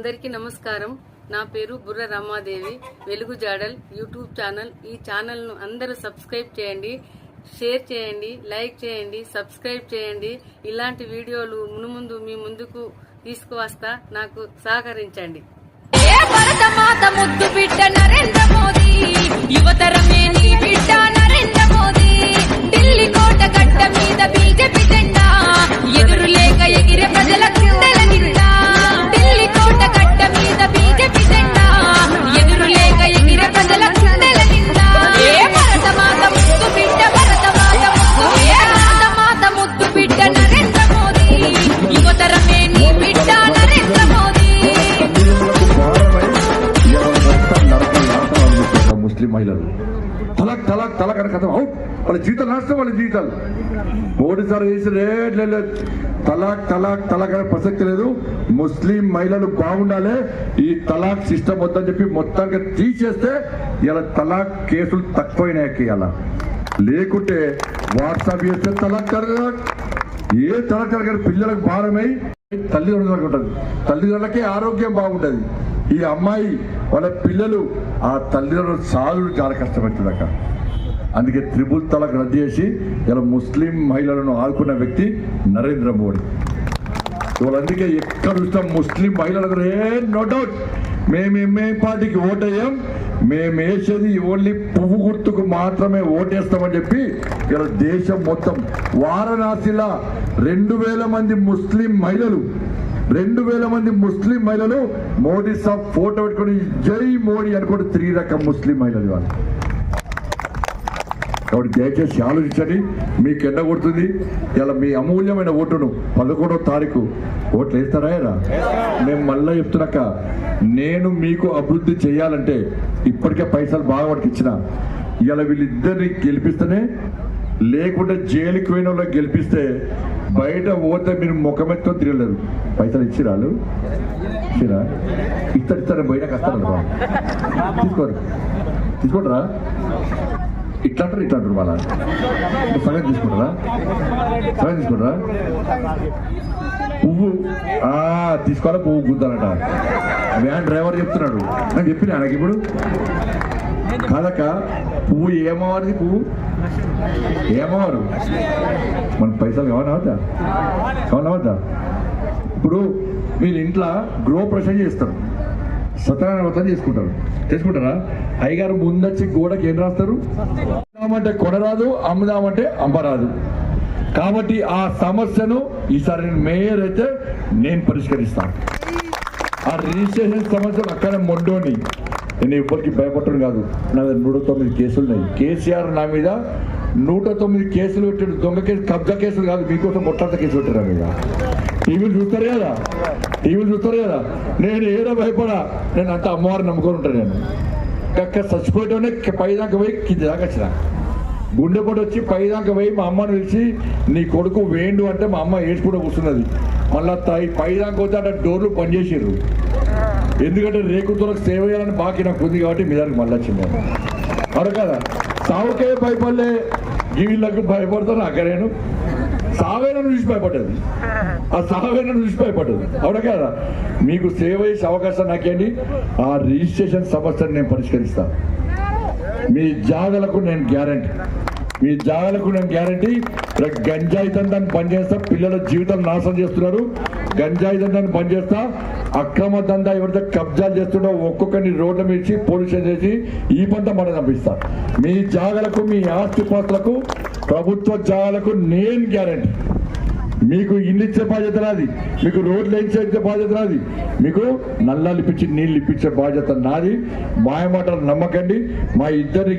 అందరికీ నమస్కారం. నా పేరు బుర్ర రమాదేవి. వెలుగు జాడల్ యూట్యూబ్ ఛానల్. ఈ ఛానల్ను అందరూ సబ్స్క్రైబ్ చేయండి, షేర్ చేయండి, లైక్ చేయండి, సబ్స్క్రైబ్ చేయండి. ఇలాంటి వీడియోలు మునుముందు మీ ముందుకు తీసుకువస్తా. నాకు సహకరించండి. యువతరమే నీ బిడ్డ నరేంద్ర మోదీ. ఢిల్లీ కోట గడ్డ మీద బీజేపీ జెండా ఎదురు లేక ఎగిరే ప్రజల గుండెల నిండా. ఢిల్లీ కోట గడ్డ మీద బీజేపీ జెండా ఎదురు లేక ఎగిరే ప్రజల గుండెల నిండా. ఏ భరత మాత ముద్దు బిడ్డ, భరత మాత ముద్దు, ఏ భారత మాత ముద్దు బిడ్డ నరేంద్ర మోదీ. యువతరమే నీ బిడ్డ నరేంద్ర మోదీ. ముస్లిం మహిళలు తలక్ తలక్ తలక్ అని కథ అవుట్. వాళ్ళ జీతాలు నష్టం, వాళ్ళ జీతాలు మోడీ సార్ వేసి రేట్లేదు. తలాక్ తలాక్ తలాక్ అనే ప్రసక్తి లేదు. ముస్లిం మహిళలు బాగుండాలి. ఈ తలాక్ సిస్టమ్ వద్దని చెప్పి మొత్తానికి తీసేస్తే ఇలా తలాక్ కేసులు తక్కువైనాయి. ఇలా లేకుంటే వాట్సాప్ చేస్తే తలాక్ తలాక్ ఏ తలాక్ తలాక్ పిల్లలకు భారమై తల్లిదండ్రులకు ఉంటుంది. తల్లిదండ్రులకే ఆరోగ్యం బాగుంటుంది. ఈ అమ్మాయి వాళ్ళ పిల్లలు ఆ తల్లిదండ్రులు సాధుడు చాలా కష్టపడుతుందక. అందుకే త్రిపుల్ తలాక్ రద్దు చేసి ఇలా ముస్లిం మహిళలను ఆదుకున్న వ్యక్తి నరేంద్ర మోడీ. వాళ్ళందుకే ఎక్కడ చూసినా ముస్లిం మహిళలకు నో డౌట్ మేము పార్టీకి ఓటేయం, మేము వేసేది ఓన్లీ పువ్వు గుర్తుకు మాత్రమే ఓటేస్తామని చెప్పి ఇలా దేశం మొత్తం వారణాసిలో 2000 మంది ముస్లిం మహిళలు 2000 మంది ముస్లిం మహిళలు మోడీ సాబ్ ఫోటో పెట్టుకుని జై మోడీ అనుకుంటే 3 రకం ముస్లిం మహిళలు వాళ్ళు. కాబట్టి దయచేసి ఆలోచించండి. మీకు ఎండ కొడుతుంది. ఇలా మీ అమూల్యమైన ఓటును 11వ తారీఖు ఓట్లు వేస్తారా? మేము మళ్ళీ చెప్తున్నాక, నేను మీకు అభివృద్ధి చేయాలంటే ఇప్పటికే పైసలు బాగా వాడికి ఇచ్చిన. ఇలా వీళ్ళిద్దరిని గెలిపిస్తేనే, లేకుంటే జైలుకి పోయిన వాళ్ళకి గెలిపిస్తే బయట పోతే మీరు ముఖమెత్తుకొని తిరగలేరు. పైసలు ఇచ్చిరాళ్ళు ఇచ్చిరా ఇస్తాను బయట కష్టాలు తీసుకోండిరా. ఇట్లా అంటారు వాళ్ళ సగం తీసుకుంటారా? పువ్వు తీసుకోవాలా, పువ్వు గుద్దాలట. వ్యాన్ డ్రైవర్ చెప్తున్నాడు. నాకు చెప్పిన నాకు ఇప్పుడు కాదక్క, పువ్వు ఏమవారిది? పువ్వు ఏమవారు? మన పైసలు కావాలవద్దా? ఇప్పుడు మీరు ఇంట్లో గృహప్రవేశం చేస్తారు, సత్యనారాయణ వ్రతం చేసుకుంటారా? అయ్యగారు ముందొచ్చి గోడకి ఏం రాస్తారు? అమ్ముదామంటే కొనరాదు, అమ్ముదామంటే అమ్మరాదు. కాబట్టి ఆ సమస్యను ఈసారి మేయర్ అయితే నేను పరిష్కరిస్తాను. ఆ రిజిస్ట్రేషన్ సమస్యలు అక్కడ మొండోని నేను ఎవ్వరికి భయపడటం కాదు. నా 109 కేసులు ఉన్నాయి. కేసీఆర్ నా మీద 109 కేసులు పెట్టాడు. దొంగ కేసు, కబ్జా కేసులు కాదు, మీకోసం మొట్టాంత కేసు పెట్టారు నా మీద. టీవీలు చూస్తారు కదా. నేను ఏదో భయపడా. నేను అంత అమ్మవారిని నమ్ముకొని ఉంటాను. నేను అక్కడ చచ్చిపోయేటోనే పైదాకా పోయి కింద దాకా వచ్చిన. గుండెపోటు వచ్చి పైదాకా పోయి మా అమ్మని పిలిచి నీ కొడుకు వేండు అంటే మా అమ్మ ఏడ్చుకుంటూ కూర్చున్నది. మళ్ళా పైదాకా పోతే అంటే డోర్లు పనిచేసారు. ఎందుకంటే రేకుతులకు సేవ చేయాలని బాకీ నాకు ఉంది కాబట్టి మీ దానికి మళ్ళీ వచ్చింది. అవును కదా? సావుకే భయపడలే, వీళ్ళకు భయపడతాను. అక్కడ నేను సావేనని చూసి భయపడ్డది. ఆ సావేనని చూసి భయపడ్డది. అవునా కదా? మీకు సేవ చేసే అవకాశం నాకేంటి? ఆ రిజిస్ట్రేషన్ సమస్యను నేను పరిష్కరిస్తాను. మీ జాగలకు నేను గ్యారంటీ. గంజాయి దందాన్ని పనిచేస్తా. పిల్లల జీవితం నాశనం చేస్తున్నారు. గంజాయి దందాన్ని పనిచేస్తా. అక్రమ దందా ఎవరైతే కబ్జాలు చేస్తుండో ఒక్కొక్కరిని రోడ్ల మీద పోలీస్ స్టేషన్ చేసి ఈ పంట మనం పంపిస్తా. మీ జాగలకు, మీ ఆస్తిపాస్తులకు, ప్రభుత్వ జాగాలకు నేను గ్యారంటీ. మీకు ఇల్లు ఇచ్చే బాధ్యత నాది, మీకు రోడ్లు ఇచ్చే బాధ్యత నాది, మీకు నల్లాలు ఇప్పించి నీళ్ళు ఇప్పించే బాధ్యత నాది. మాయమాటలు నమ్మకండి. మా ఇద్దరిని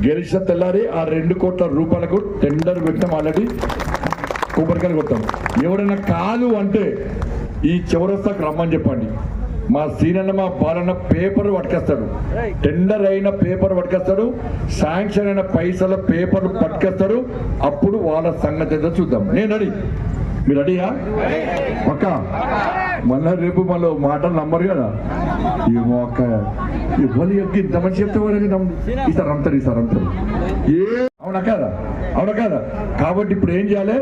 గెలిచిన తెల్లారి ఆ 2 కోట్ల రూపాయలకు టెండర్ పెట్టాం. ఆల్రెడీ కొబ్బరికాయలు కొట్టాం. ఎవరైనా కాదు అంటే ఈ చౌరస్తాకు రమ్మని చెప్పండి. మా సీనన్న, మా బాలన్న పేపర్ పట్టుకొస్తాడు. టెండర్ అయిన పేపర్ పట్టుకొస్తాడు, శాంక్షన్ అయిన పైసల పేపర్లు పట్టుకొస్తాడు. అప్పుడు వాళ్ళ సంగతి ఏదో చూద్దాం. నేను రెడీ, మీరు రెడీయా? అక్క మళ్ళా రేపు మళ్ళీ మాటలు నమ్మరు కదా. ఏమో అక్క ఇవ్వాలి ఇంత మంచి చెప్తే ఈసారి రమ్ముతారు. అవునా కదా? కాబట్టి ఇప్పుడు ఏం చేయాలి?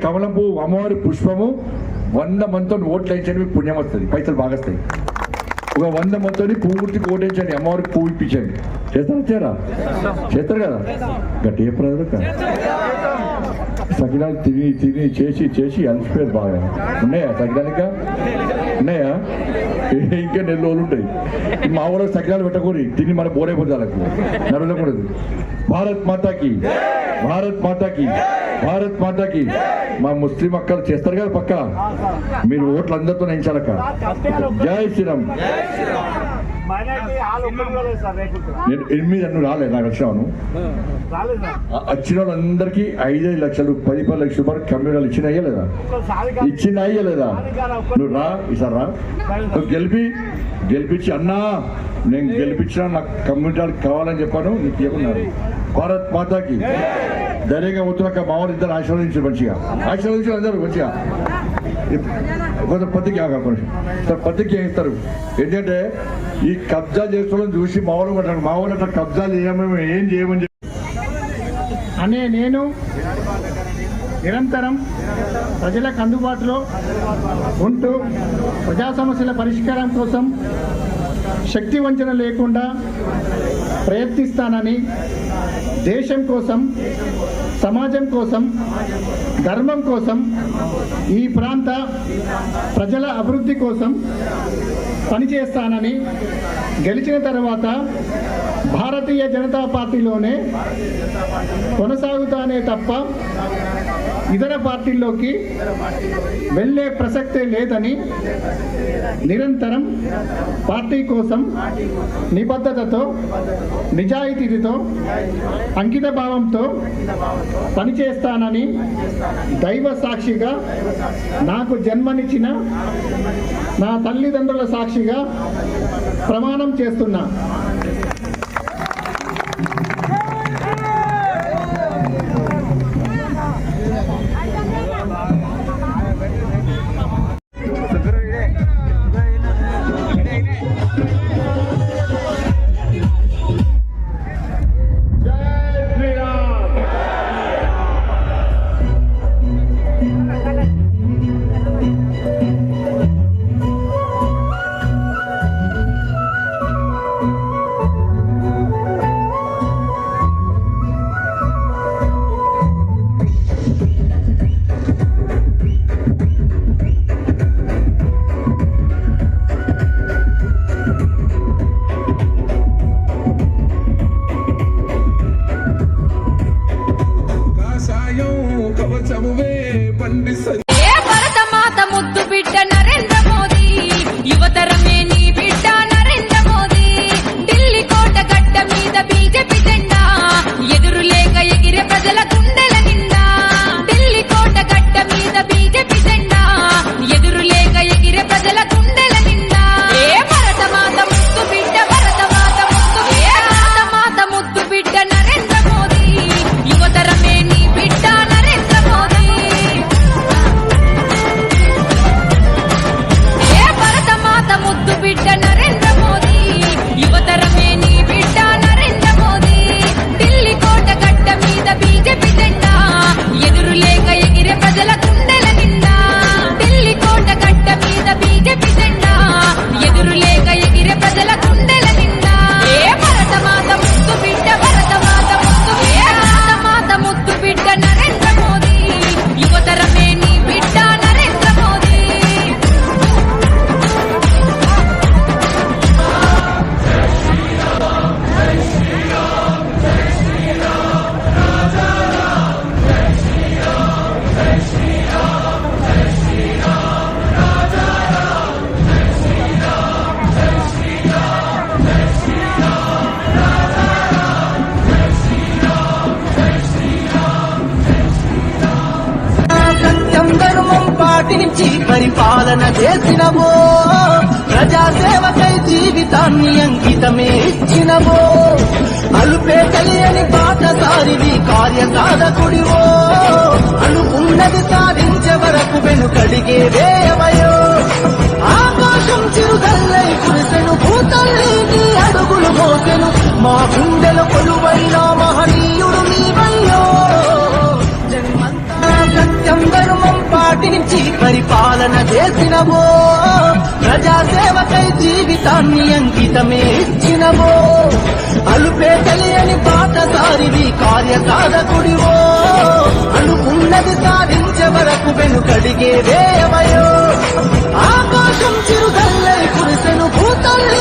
కమలం పువ్వు, అమ్మవారి పుష్పము, 100 మందితో ఓట్లు వేయించండి, మీకు పుణ్యం వస్తుంది, పైసలు బాగా వస్తాయి. ఒక 100 మందితో పూర్తికి ఓటేయించండి, అమ్మవారికి పువ్వు ఇప్పించండి. చేస్తారు కదా గట్టి ఏ ప్రజలు సకినాలు తిని చేసి అలసిపోయారు బాగా. ఉన్నాయా సకినాలు ఉన్నాయా? ఇంకా నెల రోజులు ఉంటాయి. మా ఊళ్ళో సకినాలు పెట్టకూడదు, తిని మన బోరైపోతుంది, వాళ్ళకు నడవకూడదు. భారత్ మాతాకి, భారత్ మాతాకి, భారత్ మాతాకి. మా ముస్లిం అక్కలు చేస్తారు కదా పక్క, మీరు ఓట్లు అందరితో వేయించాలక్క. జై శ్రీరామ్. నేను 8 అన్ను రాలేదు, నాకు వచ్చినాను. వచ్చిన వాళ్ళందరికీ 5-5 లక్షలు 10-10 లక్షల రూపాయలు కమ్యూనిటీలు ఇచ్చినాయా లేదా? ఇచ్చినాయా లేదా? నువ్వు రా, ఈసారి రా. నువ్వు గెలిపించి అన్నా నేను గెలిపించినా నాకు కమ్యూనిటీలకు కావాలని చెప్పాను, నీకు ఇవ్వకున్నాను. భారత్ మాతాకి. ధైర్యంగా అవుతున్నాక మా వాళ్ళు ఇద్దరు ఆశీర్వదించారు, మంచిగా ఆశీర్వదించారు అందరూ మంచిగా. కొంచెం పత్రిక సార్ పత్రిక ఇస్తారు. ఏంటంటే ఈ కబ్జా చేసుకోవాలని చూసి మా వాళ్ళు అట్లా కబ్జాలు ఏం చేయమని చెప్పి అనే నేను నిరంతరం ప్రజలకు అందుబాటులో ఉంటూ ప్రజా సమస్యల పరిష్కారం కోసం శక్తి వంచన లేకుండా ప్రయత్నిస్తానని, దేశం కోసం, సమాజం కోసం, ధర్మం కోసం, ఈ ప్రాంత ప్రజల అభివృద్ధి కోసం పనిచేస్తానని, గెలిచిన తర్వాత భారతీయ జనతా పార్టీలోనే కొనసాగుతానే తప్ప ఇతర పార్టీల్లోకి వెళ్ళే ప్రసక్తే లేదని, నిరంతరం పార్టీ కోసం నిబద్ధతతో, నిజాయితీతో, అంకిత భావంతో పనిచేస్తానని దైవ సాక్షిగా, నాకు జన్మనిచ్చిన నా తల్లిదండ్రుల సాక్షిగా ప్రమాణం చేస్తున్నా. ఏ భరతమాత ముద్దు బిడ్డ నరేంద్ర మోదీ, యువతరమే నీ బిడ్డ నరేంద్ర మోదీ. ఢిల్లీ కోట గడ్డ మీద బీజేపీ జెండా, ఎదురు లేక ఎగిరే ప్రజల గుండెల నిండా. ఢిల్లీ కోట గడ్డ మీద బీజేపీ జెండా, ఎదురు లేక ఎగిరే ప్రజల గుండెల నిండా. ఏ భరతమాత ముద్దు బిడ్డ, భరతమాత ముద్దు బిడ్డ, భరతమాత ముద్దు బిడ్డ నరేంద్ర మోదీ, యువతరమే నీ బిడ్డ నరేంద్ర మోదీ. ఏ భరతమాత ముద్దు బిడ్డ నరేంద్ర మోదీ, యువతరమే నీ బిడ్డ నరేంద్ర మోదీ. ఢిల్లీ కోట గడ్డ మీద బీజేపీ జెండా, ఎదురు లేక ఎగిరే ప్రజల గుండెల నిండా. ఢిల్లీ కోట గడ్డ మీద బీజేపీ జెండా, ఎదురు లేక ఎగిరే ప్రజల గుండెల నిండా. ఏ భరతమాత ముద్దు బిడ్డ, భరతమాత ముద్దు బిడ్డ, భరతమాత ముద్దు బిడ్డ నరేంద్ర మోదీ, యువతరమే నీ బిడ్డ నరేంద్ర మోదీ. సత్యం ధర్మం పాటించి పరిపాలన చేసినవో, ప్రజాసేవకై జీవితాన్ని అంకితమే ఇచ్చినవో. అలుపే తెలియని పాటసారివి, కార్యసాధకుడివో. అనుకున్నది సాధించే వరకు వెనుకడిగే వేయవయో. ఆకాశం చిరుదల్లై కురిసెను, భూతల్లి నీ అడుగులు మోసెను. మా గుండెల కొలువైన మహనీయుడు నీవయ్యో. జన్మంతా సత్యం ధర్మం పాటించి పరిపాలన చేసినవో ప్రజాసేవకై జీవితాన్ని అంకితమే ఇచ్చినవో అలుపే తెలియని పాటసారివి కార్యసాధకుడివో అనుకున్నది సాధించే వరకు వెనుకడిగే వేయవయో ఆకాశం చిరుగల్లై కురిసెను భూతల్ల